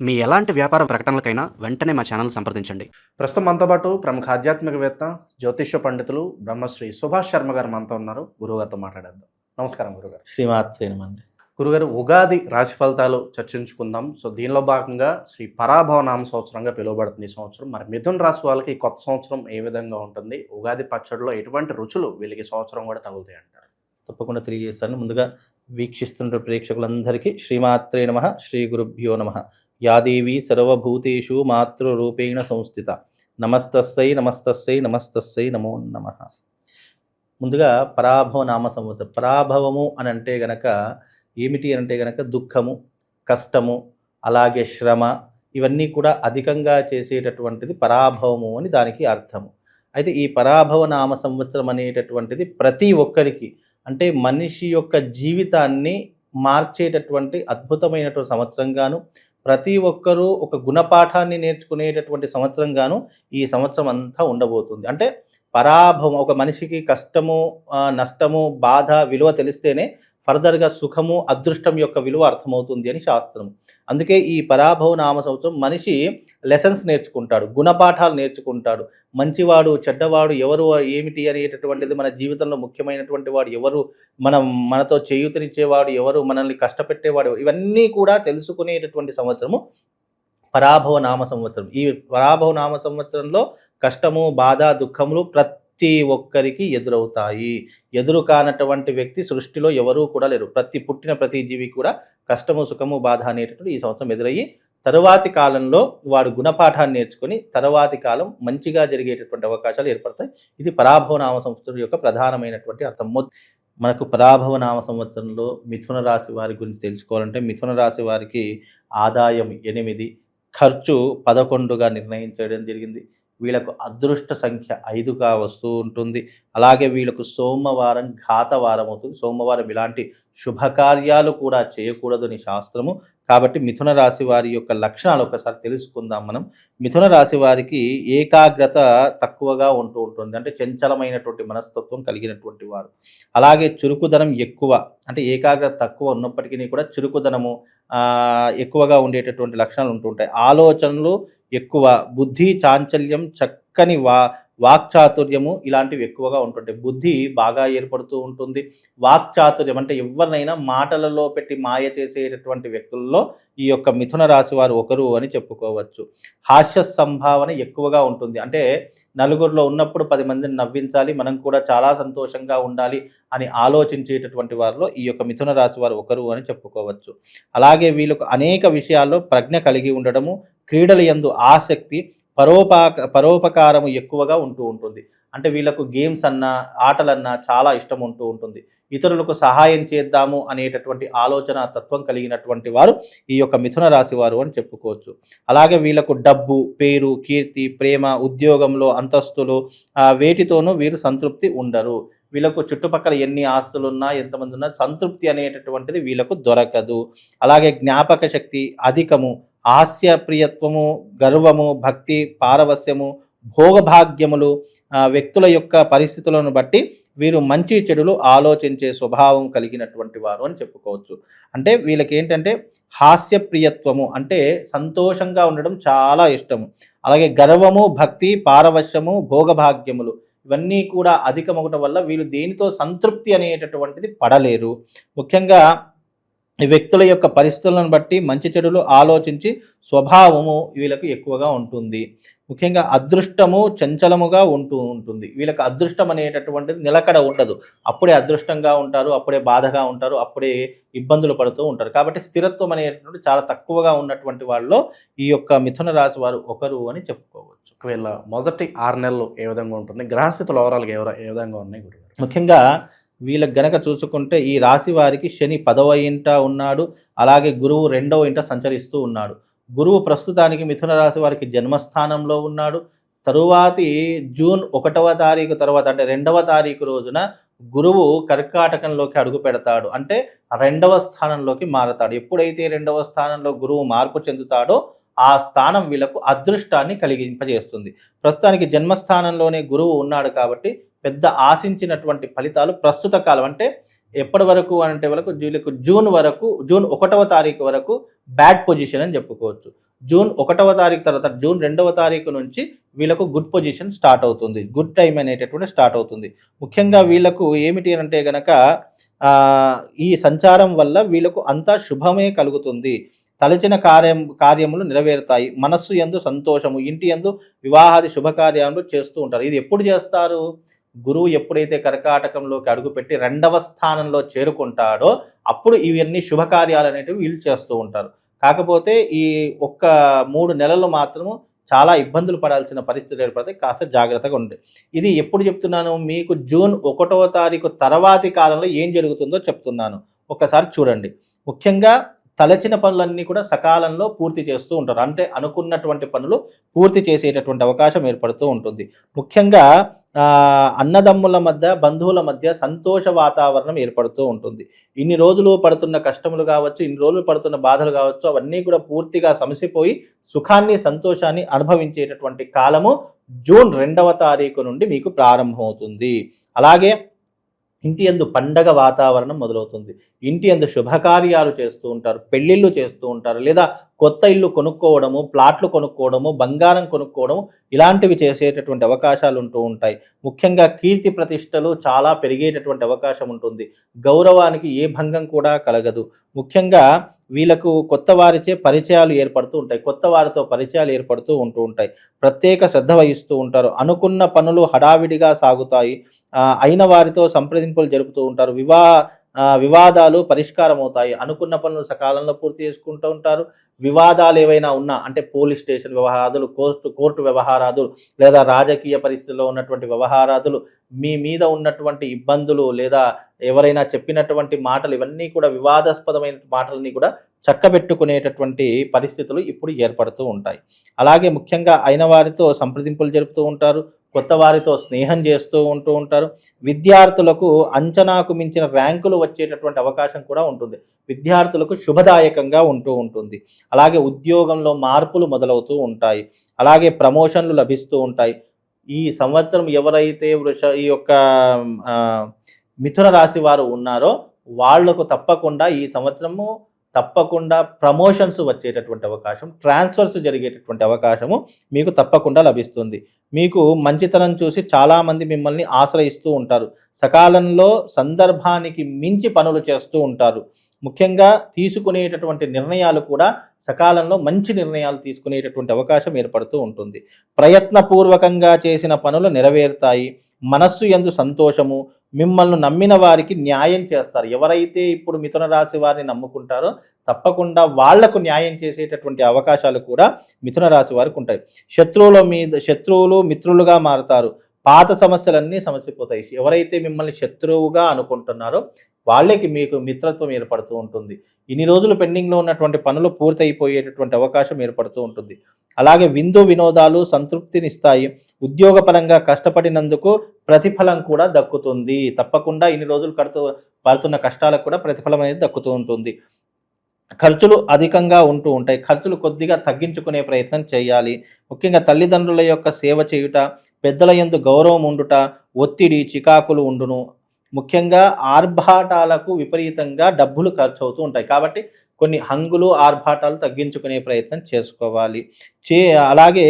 మీ ఎలాంటి వ్యాపార ప్రకటనలకైనా వెంటనే మా ఛానల్ సంప్రదించండి. ప్రస్తుతం మనతో పాటు ప్రముఖ ఆధ్యాత్మికవేత్త, జ్యోతిష్య పండితులు బ్రహ్మశ్రీ సుభాష్ శర్మ గారు మనతో ఉన్నారు. గురువుగారితో మాట్లాడేద్దాం. నమస్కారం గురుగారు. శ్రీమాత్రేనమండి. గురుగారు, ఉగాది రాశి ఫలితాలు చర్చించుకుందాం. సో దీనిలో భాగంగా శ్రీ పరాభవ నామ సంవత్సరంగా పిలువబడుతుంది ఈ సంవత్సరం. మరి మిథున రాశి వాళ్ళకి ఈ కొత్త సంవత్సరం ఏ విధంగా ఉంటుంది? ఉగాది పచ్చడిలో ఎటువంటి రుచులు వీళ్ళకి సంవత్సరం కూడా తగులుతాయి అంటారు? తప్పకుండా తెలియజేస్తాను. ముందుగా వీక్షిస్తున్న ప్రేక్షకులందరికీ శ్రీమాత్రే నమః, శ్రీ గురుభ్యో నమః. యాదేవి సర్వభూతేషు మాతృరూపేణ సంస్థిత. నమస్తస్సై నమస్తస్సై నమస్తస్సై నమో నమః. ముందుగా పరాభవ నామ సంవత్సరం. పరాభవము అని అంటే గనక ఏమిటి అంటే గనక దుఃఖము, కష్టము, అలాగే శ్రమ, ఇవన్నీ కూడా అధికంగా చేసేటటువంటిది పరాభవము అని దానికి అర్థము. అయితే ఈ పరాభవ నామ సంవత్సరం అనేటటువంటిది ప్రతి ఒక్కరికి, అంటే మనిషి యొక్క జీవితాన్ని మార్చేటటువంటి అద్భుతమైనటువంటి సంవత్సరంగాను, ప్రతి ఒక్కరూ ఒక గుణపాఠాన్ని నేర్చుకునేటటువంటి సంవత్సరంగాను ఈ సంవత్సరం అంతా ఉండబోతుంది. అంటే పరాభవం, ఒక మనిషికి కష్టము, నష్టము, బాధ విలువ తెలిస్తేనే ఫర్దర్గా సుఖము, అదృష్టం యొక్క విలువ అర్థమవుతుంది అని శాస్త్రం. అందుకే ఈ పరాభవ నామ సంవత్సరం మనిషి లెసన్స్ నేర్చుకుంటాడు, గుణపాఠాలు నేర్చుకుంటాడు. మంచివాడు, చెడ్డవాడు ఎవరు, ఏమిటి అనేటటువంటిది, మన జీవితంలో ముఖ్యమైనటువంటి వాడు ఎవరు, మనతో చేయూతనిచ్చేవాడు ఎవరు, మనల్ని కష్టపెట్టేవాడు, ఇవన్నీ కూడా తెలుసుకునేటటువంటి సంవత్సరము పరాభవ నామ సంవత్సరం. ఈ పరాభవ నామ సంవత్సరంలో కష్టము, బాధ, దుఃఖములు ప్రతి ఒక్కరికి ఎదురవుతాయి. ఎదురు కానటువంటి వ్యక్తి సృష్టిలో ఎవరూ కూడా లేరు. పుట్టిన ప్రతి జీవి కూడా కష్టము, సుఖము, బాధ అనేటటువంటి ఈ సంవత్సరం ఎదురయ్యి తరువాతి కాలంలో వాడు గుణపాఠాన్ని నేర్చుకొని తరువాతి కాలం మంచిగా జరిగేటటువంటి అవకాశాలు ఏర్పడతాయి. ఇది పరాభవ నామ సంవత్సరం యొక్క ప్రధానమైనటువంటి అర్థం. మనకు పరాభవ నామ సంవత్సరంలో మిథున రాశి వారి గురించి తెలుసుకోవాలంటే, మిథున రాశి వారికి ఆదాయం 8, ఖర్చు 11గా నిర్ణయించడం జరిగింది. వీళ్ళకు అదృష్ట సంఖ్య 5గా వస్తూ ఉంటుంది. అలాగే వీళ్ళకు సోమవారం ఘాతవారం అవుతుంది. సోమవారం ఇలాంటి శుభకార్యాలు కూడా చేయకూడదని శాస్త్రము. కాబట్టి మిథున రాశి వారి యొక్క లక్షణాలు ఒకసారి తెలుసుకుందాం మనం. మిథున రాశి వారికి ఏకాగ్రత తక్కువగా ఉంటూ ఉంటుంది. అంటే చంచలమైనటువంటి మనస్తత్వం కలిగినటువంటి వారు. అలాగే చురుకుదనం ఎక్కువ, అంటే ఏకాగ్రత తక్కువ ఉన్నప్పటికీ కూడా చురుకుదనము ఎక్కువగా ఉండేటటువంటి లక్షణాలు ఉంటుంటాయి. ఆలోచనలు ఎక్కువ, బుద్ధి చాంచల్యం, చక్కని వాక్చాతుర్యము ఇలాంటివి ఎక్కువగా ఉంటుంటాయి. బుద్ధి బాగా ఏర్పడుతూ ఉంటుంది. వాక్చాతుర్యం అంటే ఎవరినైనా మాటలలో పెట్టి మాయ చేసేటటువంటి వ్యక్తుల్లో ఈ యొక్క మిథున రాశి వారు ఒకరు అని చెప్పుకోవచ్చు. హాస్య సంభావన ఎక్కువగా ఉంటుంది. అంటే నలుగురిలో ఉన్నప్పుడు 10 మందిని నవ్వించాలి, మనం కూడా చాలా సంతోషంగా ఉండాలి అని ఆలోచించేటటువంటి వారిలో ఈ యొక్క మిథున రాశి వారు ఒకరు అని చెప్పుకోవచ్చు. అలాగే వీళ్ళకు అనేక విషయాల్లో ప్రజ్ఞ కలిగి ఉండడము, క్రీడల యందు ఆసక్తి, పరోపకారము ఎక్కువగా ఉంటూ ఉంటుంది. అంటే వీళ్ళకు గేమ్స్ అన్నా, ఆటలన్నా చాలా ఇష్టం ఉంటూ ఉంటుంది. ఇతరులకు సహాయం చేద్దాము అనేటటువంటి ఆలోచన తత్వం కలిగినటువంటి వారు ఈ యొక్క మిథున రాశి వారు అని చెప్పుకోవచ్చు. అలాగే వీళ్ళకు డబ్బు, పేరు, కీర్తి, ప్రేమ, ఉద్యోగంలో అంతస్తులు వేటితోనూ వీరు సంతృప్తి ఉండరు. వీళ్ళకు చుట్టుపక్కల ఎన్ని ఆస్తులున్నా, ఎంతమంది ఉన్నా సంతృప్తి అనేటటువంటిది వీళ్ళకు దొరకదు. అలాగే జ్ఞాపక శక్తి అధికము, హాస్యప్రియత్వము, గర్వము, భక్తి, పారవస్యము, భోగభాగ్యములు, వ్యక్తుల యొక్క పరిస్థితులను బట్టి వీరు మంచి చెడులు ఆలోచించే స్వభావం కలిగినటువంటి వారు అని చెప్పుకోవచ్చు. అంటే వీళ్ళకి ఏంటంటే హాస్యప్రియత్వము, అంటే సంతోషంగా ఉండడం చాలా ఇష్టము. అలాగే గర్వము, భక్తి, పారవశ్యము, భోగభాగ్యములు ఇవన్నీ కూడా అధికమవటం వల్ల వీళ్ళు దేనితో సంతృప్తి అనేటటువంటిది పడలేరు. ముఖ్యంగా ఈ వ్యక్తుల యొక్క పరిస్థితులను బట్టి మంచి చెడులు ఆలోచించి స్వభావము వీళ్ళకు ఎక్కువగా ఉంటుంది. ముఖ్యంగా అదృష్టము చంచలముగా ఉంటుంది. వీళ్ళకి అదృష్టం అనేటటువంటిది నిలకడ ఉండదు. అప్పుడే అదృష్టంగా ఉంటారు, అప్పుడే బాధగా ఉంటారు, అప్పుడే ఇబ్బందులు పడుతూ ఉంటారు. కాబట్టి స్థిరత్వం అనేటటువంటి చాలా తక్కువగా ఉన్నటువంటి వాళ్ళలో ఈ యొక్క మిథున రాశి వారు ఒకరు అని చెప్పుకోవచ్చు. ఒకవేళ మొదటి 6 నెలలు ఏ విధంగా ఉంటుంది? గ్రహస్థితులు ఓవరాల్గా ఏ విధంగా ఉన్నాయి గురుగారు? ముఖ్యంగా వీళ్ళకి గనక చూసుకుంటే ఈ రాశి వారికి శని 10వ ఇంట ఉన్నాడు. అలాగే గురువు 2వ ఇంట సంచరిస్తూ ఉన్నాడు. గురువు ప్రస్తుతానికి మిథున రాశి వారికి జన్మస్థానంలో ఉన్నాడు. తరువాతి జూన్ 1వ తారీఖు తర్వాత, అంటే 2వ తారీఖు రోజున గురువు కర్కాటకంలోకి అడుగు పెడతాడు. అంటే 2వ స్థానంలోకి మారతాడు. ఎప్పుడైతే 2వ స్థానంలో గురువు మార్పు చెందుతాడో ఆ స్థానం వీళ్ళకు అదృష్టాన్ని కలిగింపజేస్తుంది. ప్రస్తుతానికి జన్మస్థానంలోనే గురువు ఉన్నాడు కాబట్టి పెద్ద ఆశించినటువంటి ఫలితాలు ప్రస్తుత కాలం, అంటే ఎప్పటి వరకు అంటే వరకు వీళ్ళకు జూన్ 1వ తారీఖు వరకు బ్యాడ్ పొజిషన్ అని చెప్పుకోవచ్చు. జూన్ 1వ తారీఖు తర్వాత జూన్ 2వ తారీఖు నుంచి వీళ్ళకు గుడ్ పొజిషన్ స్టార్ట్ అవుతుంది, గుడ్ టైం అనేటటువంటి స్టార్ట్ అవుతుంది. ముఖ్యంగా వీళ్ళకు ఏమిటి అంటే గనక ఈ సంచారం వల్ల వీళ్ళకు అంతా శుభమే కలుగుతుంది. తలచిన కార్యములు నెరవేరుతాయి. మనస్సు యందు సంతోషము, ఇంటి యందు వివాహాది శుభకార్యాలు చేస్తూ ఉంటారు. ఇది ఎప్పుడు చేస్తారు? గురువు ఎప్పుడైతే కర్కాటకంలోకి అడుగుపెట్టి 2వ స్థానంలో చేరుకుంటాడో అప్పుడు ఇవన్నీ శుభకార్యాలు అనేటివి వీళ్ళు చేస్తూ ఉంటారు. కాకపోతే ఈ ఒక్క 3 నెలలు మాత్రము చాలా ఇబ్బందులు పడాల్సిన పరిస్థితి ఏర్పడతాయి. కాస్త జాగ్రత్తగా ఉండే. ఇది ఎప్పుడు చెప్తున్నాను? మీకు జూన్ 1వ తారీఖు తర్వాతి కాలంలో ఏం జరుగుతుందో చెప్తున్నాను. ఒక్కసారి చూడండి. ముఖ్యంగా తలచిన పనులన్నీ కూడా సకాలంలో పూర్తి చేస్తూ ఉంటారు. అంటే అనుకున్నటువంటి పనులు పూర్తి చేసేటటువంటి అవకాశం ఏర్పడుతూ ఉంటుంది. ముఖ్యంగా అన్నదమ్ముల మధ్య, బంధువుల మధ్య సంతోష వాతావరణం ఏర్పడుతూ ఉంటుంది. ఇన్ని రోజులు పడుతున్న కష్టములు కావచ్చు, ఇన్ని రోజులు పడుతున్న బాధలు కావచ్చు, అవన్నీ కూడా పూర్తిగా సమసిపోయి సుఖాన్ని, సంతోషాన్ని అనుభవించేటటువంటి కాలము జూన్ 2వ తారీఖు నుండి మీకు ప్రారంభమవుతుంది. అలాగే ఇంటి యందు పండగ వాతావరణం మొదలవుతుంది. ఇంటి యందు శుభకార్యాలు చేస్తూ ఉంటారు, పెళ్ళిళ్ళు చేస్తూ ఉంటారు, లేదా కొత్త ఇల్లు కొనుక్కోవడము, ప్లాట్లు కొనుక్కోవడము, బంగారం కొనుక్కోవడము, ఇలాంటివి చేసేటటువంటి అవకాశాలు ఉంటూ ఉంటాయి. ముఖ్యంగా కీర్తి ప్రతిష్టలు చాలా పెరిగేటటువంటి అవకాశం ఉంటుంది. గౌరవానికి ఏ భంగం కూడా కలగదు. ముఖ్యంగా వీళ్ళకు కొత్త వారిచే పరిచయాలు ఏర్పడుతూ ఉంటాయి, కొత్త వారితో పరిచయాలు ఏర్పడుతూ ఉంటాయి. ప్రత్యేక శ్రద్ధ వహిస్తూ ఉంటారు. అనుకున్న పనులు హడావిడిగా సాగుతాయి. అయిన వారితో సంప్రదింపులు జరుపుతూ ఉంటారు. వివాదాలు పరిష్కారం అవుతాయి. అనుకున్న పనులు సకాలంలో పూర్తి చేసుకుంటూ ఉంటారు. వివాదాలు ఏవైనా ఉన్నా అంటే పోలీస్ స్టేషన్ వ్యవహారాదులు, కోర్టు వ్యవహారాదులు, లేదా రాజకీయ పరిస్థితుల్లో ఉన్నటువంటి వ్యవహారాదులు, మీ మీద ఉన్నటువంటి ఇబ్బందులు, లేదా ఎవరైనా చెప్పినటువంటి మాటలు, ఇవన్నీ కూడా వివాదాస్పదమైన మాటలని కూడా చక్కబెట్టుకునేటటువంటి పరిస్థితులు ఇప్పుడు ఏర్పడుతూ ఉంటాయి. అలాగే ముఖ్యంగా అయిన వారితో సంప్రదింపులు జరుపుతూ ఉంటారు. కొత్త వారితో స్నేహం చేస్తూ ఉంటారు. విద్యార్థులకు అంచనాకు మించిన ర్యాంకులు వచ్చేటటువంటి అవకాశం కూడా ఉంటుంది. విద్యార్థులకు శుభదాయకంగా ఉంటుంది. అలాగే ఉద్యోగంలో మార్పులు మొదలవుతూ ఉంటాయి. అలాగే ప్రమోషన్లు లభిస్తూ ఉంటాయి. ఈ సంవత్సరం ఎవరైతే ఈ యొక్క మిథున రాశి వారు ఉన్నారో వాళ్లకు తప్పకుండా ఈ సంవత్సరము ప్రమోషన్స్ వచ్చేటటువంటి అవకాశం, ట్రాన్స్ఫర్స్ జరిగేటటువంటి అవకాశము మీకు తప్పకుండా లభిస్తుంది. మీకు మంచితనం చూసి చాలామంది మిమ్మల్ని ఆశ్రయిస్తూ ఉంటారు. సకాలంలో సందర్భానికి మించి పనులు చేస్తూ ఉంటారు. ముఖ్యంగా తీసుకునేటటువంటి నిర్ణయాలు కూడా సకాలంలో మంచి నిర్ణయాలు తీసుకునేటటువంటి అవకాశం ఏర్పడుతూ ఉంటుంది. ప్రయత్నపూర్వకంగా చేసిన పనులు నెరవేరుతాయి. మనస్సు యందు సంతోషము, మిమ్మల్ని నమ్మిన వారికి న్యాయం చేస్తారు. ఎవరైతే ఇప్పుడు మిథున రాశి వారిని నమ్ముకుంటారో తప్పకుండా వాళ్లకు న్యాయం చేసేటటువంటి అవకాశాలు కూడా మిథున రాశి వారికి ఉంటాయి. శత్రువులు మిత్రులుగా మారుతారు. పాత సమస్యలన్నీ సమసిపోతాయి. ఎవరైతే మిమ్మల్ని శత్రువుగా అనుకుంటున్నారో వాళ్ళకి మీకు మిత్రత్వం ఏర్పడుతూ ఉంటుంది. ఇన్ని రోజులు పెండింగ్లో ఉన్నటువంటి పనులు పూర్తయిపోయేటటువంటి అవకాశం ఏర్పడుతూ ఉంటుంది. అలాగే విందు వినోదాలు సంతృప్తినిస్తాయి. ఉద్యోగపరంగా కష్టపడినందుకు ప్రతిఫలం కూడా దక్కుతుంది. తప్పకుండా ఇన్ని రోజులు పడుతున్న కష్టాలకు కూడా ప్రతిఫలం అనేది దక్కుతూ ఉంటుంది. ఖర్చులు అధికంగా ఉంటాయి. ఖర్చులు కొద్దిగా తగ్గించుకునే ప్రయత్నం చేయాలి. ముఖ్యంగా తల్లిదండ్రుల యొక్క సేవ చేయుట, పెద్దల యందు గౌరవం ఉండుట, ఒత్తిడి చికాకులు ఉండును. ముఖ్యంగా ఆర్భాటాలకు విపరీతంగా డబ్బులు ఖర్చు అవుతూ ఉంటాయి. కాబట్టి కొన్ని హంగులు, ఆర్భాటాలు తగ్గించుకునే ప్రయత్నం చేసుకోవాలి. అలాగే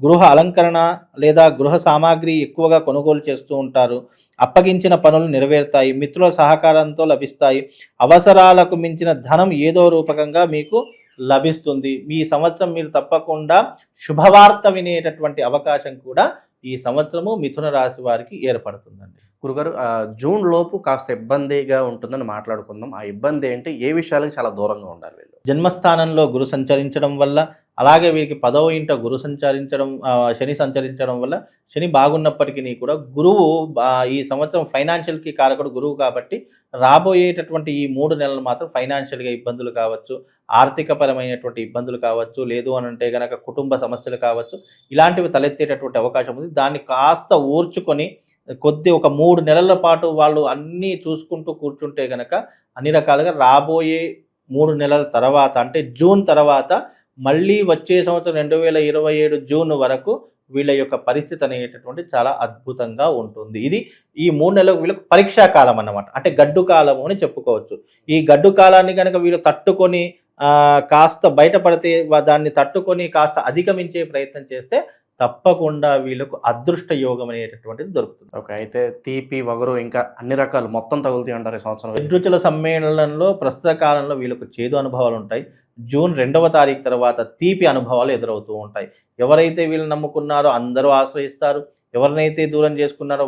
గృహ అలంకరణ లేదా గృహ సామాగ్రి ఎక్కువగా కొనుగోలు చేస్తూ ఉంటారు. అప్పగించిన పనులు నెరవేరుతాయి. మిత్రుల సహకారంతో లభిస్తాయి. అవసరాలకు మించిన ధనం ఏదో రూపకంగా మీకు లభిస్తుంది. ఈ సంవత్సరం మీరు తప్పకుండా శుభవార్త వినేటటువంటి అవకాశం కూడా ఈ సంవత్సరము మిథున రాశి వారికి ఏర్పడుతుందండి. గురుగారు, జూన్ లోపు కాస్త ఇబ్బందిగా ఉంటుందని మాట్లాడుకుందాం. ఆ ఇబ్బంది ఏంటి? ఏ విషయాలకు చాలా దూరంగా ఉండాలి వీళ్ళు? జన్మస్థానంలో గురు సంచరించడం వల్ల, అలాగే వీరికి 10వ ఇంట శని సంచరించడం వల్ల, శని బాగున్నప్పటికీ కూడా గురువు ఈ సంవత్సరం ఫైనాన్షియల్కి కారకుడు గురువు కాబట్టి రాబోయేటటువంటి ఈ 3 నెలలు మాత్రం ఫైనాన్షియల్గా ఇబ్బందులు కావచ్చు, ఆర్థికపరమైనటువంటి ఇబ్బందులు కావచ్చు, లేదు అని అంటే కనుక కుటుంబ సమస్యలు కావచ్చు, ఇలాంటివి తలెత్తేటటువంటి అవకాశం ఉంది. దాన్ని కాస్త ఊర్చుకొని ఒక 3 నెలల పాటు వాళ్ళు అన్నీ చూసుకుంటూ కూర్చుంటే గనక అన్ని రకాలుగా రాబోయే 3 నెలల తర్వాత అంటే జూన్ తర్వాత మళ్ళీ వచ్చే సంవత్సరం 2027 జూన్ వరకు వీళ్ళ యొక్క పరిస్థితి అనేటటువంటి చాలా అద్భుతంగా ఉంటుంది. ఇది ఈ 3 నెలలకు వీళ్ళకు పరీక్షా కాలం అన్నమాట. అంటే గడ్డు కాలము అని చెప్పుకోవచ్చు. ఈ గడ్డు కాలాన్ని కనుక వీళ్ళు తట్టుకొని కాస్త బయటపడితే దాన్ని తట్టుకొని కాస్త అధిగమించే ప్రయత్నం చేస్తే తప్పకుండా వీళ్ళకు అదృష్ట యోగం అనేటటువంటిది దొరుకుతుంది. ఓకే, అయితే తీపి వగరు ఇంకా అన్ని రకాలు మొత్తం తగులుతాయి అంటారు ఈ సంవత్సరం. షడ్రుచుల సమ్మేళనంలో ప్రస్తుత కాలంలో వీళ్ళకు చేదు అనుభవాలు ఉంటాయి. జూన్ 2వ తారీఖు తర్వాత తీపి అనుభవాలు ఎదురవుతూ ఉంటాయి. ఎవరైతే వీళ్ళు నమ్ముకున్నారో అందరూ ఆశ్రయిస్తారు. ఎవరినైతే దూరం చేసుకున్నారో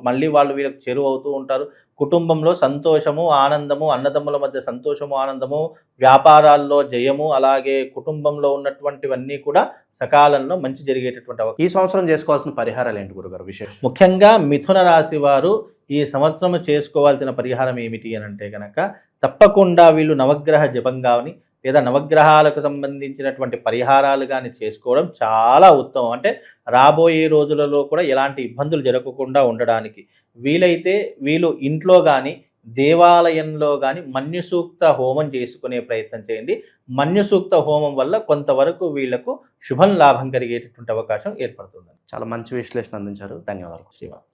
మళ్ళీ వాళ్ళు వీళ్ళకి చేరువ అవుతూ ఉంటారు. కుటుంబంలో సంతోషము, ఆనందము, అన్నదమ్ముల మధ్య సంతోషము, ఆనందము, వ్యాపారాల్లో జయము, అలాగే కుటుంబంలో ఉన్నటువంటివన్నీ కూడా సకాలంలో మంచి జరిగేటటువంటి ఈ సంవత్సరం చేసుకోవాల్సిన పరిహారాలు ఏంటి గురుగారు విశేషం? ముఖ్యంగా మిథున రాశి వారు ఈ సంవత్సరం చేసుకోవాల్సిన పరిహారం ఏమిటి అని అంటే కనుక తప్పకుండా వీళ్ళు నవగ్రహ జపం కానీ లేదా నవగ్రహాలకు సంబంధించినటువంటి పరిహారాలు కానీ చేసుకోవడం చాలా ఉత్తమం. అంటే రాబోయే రోజులలో కూడా ఎలాంటి ఇబ్బందులు జరగకుండా ఉండడానికి వీలైతే వీళ్ళు ఇంట్లో కానీ దేవాలయంలో కానీ మన్యుసూక్త హోమం చేసుకునే ప్రయత్నం చేయండి. మన్యుసూక్త హోమం వల్ల కొంతవరకు వీళ్లకు శుభం లాభం కలిగేటటువంటి అవకాశం ఏర్పడుతుంది. చాలా మంచి విశ్లేషణ అందించారు. ధన్యవాదాలు. శివ